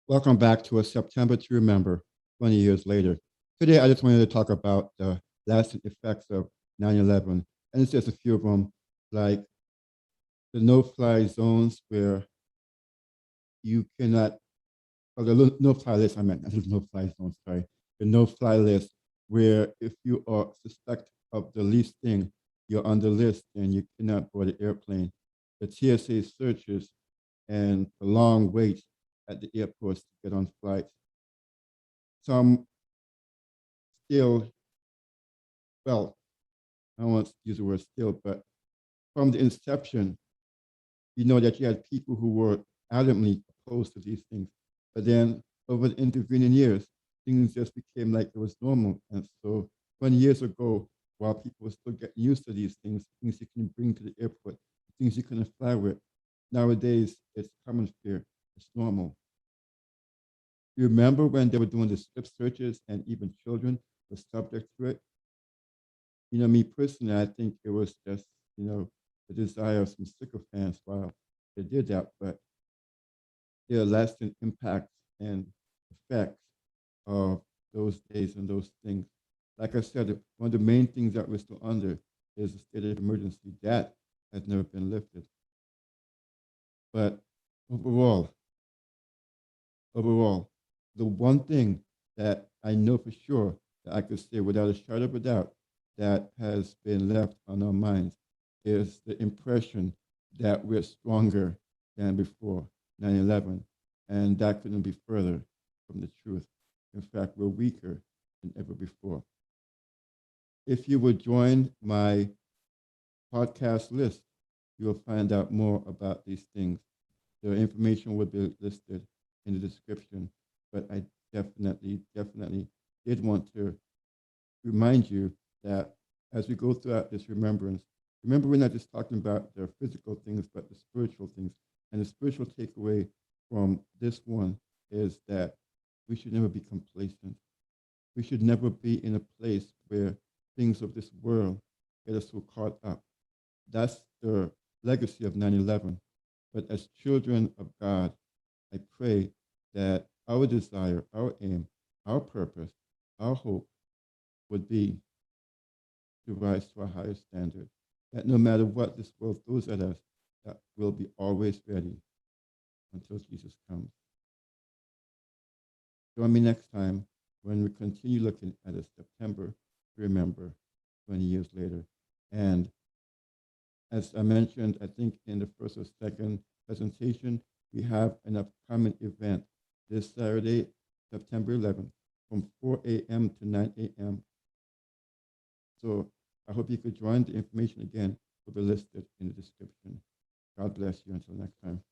Welcome back to a September to Remember, 20 years later. Today, I just wanted to talk about the lasting effects of 9/11, and it's just a few of them, like the no-fly zones where you cannot, or the no-fly list, I meant, not the no-fly zone, sorry, the no-fly list, where if you are suspect of the least thing, you're on the list and you cannot board the airplane. The TSA searches and the long waits at the airports to get on flights. Some still, well, I don't want to use the word still, but from the inception, you know that you had people who were adamantly opposed to these things. But then over the intervening years, things just became like it was normal. And so 20 years ago, while people were still getting used to these things you can bring to the airport, things you couldn't fly with, nowadays it's common fear, it's normal. You remember when they were doing the strip searches and even children were subject to it? You know, me personally, I think it was just, the desire of some sycophants while they did that, but there are lasting impacts and effects of those days and those things. Like I said, one of the main things that we're still under is the state of emergency. That has never been lifted. But overall, the one thing that I know for sure that I could say without a shadow of a doubt that has been left on our minds is the impression that we're stronger than before 9/11, and that couldn't be further from the truth. In fact, we're weaker than ever before. If you would join my podcast list, you'll find out more about these things. The information would be listed in the description, but I definitely did want to remind you that as we go throughout this remembrance, remember we're not just talking about the physical things, but the spiritual things. And the spiritual takeaway from this one is that we should never be complacent. We should never be in a place where things of this world get us so caught up. That's the legacy of 9/11. But as children of God, I pray that our desire, our aim, our purpose, our hope would be to rise to a higher standard. That no matter what this world throws at us, that we'll be always ready until Jesus comes. Join me next time when we continue looking at a September to remember 20 years later. And as I mentioned, I think in the first or second presentation, we have an upcoming event this Saturday, September 11th, from 4 a.m. to 9 a.m. So I hope you could join. The information again will be listed in the description. God bless you until next time.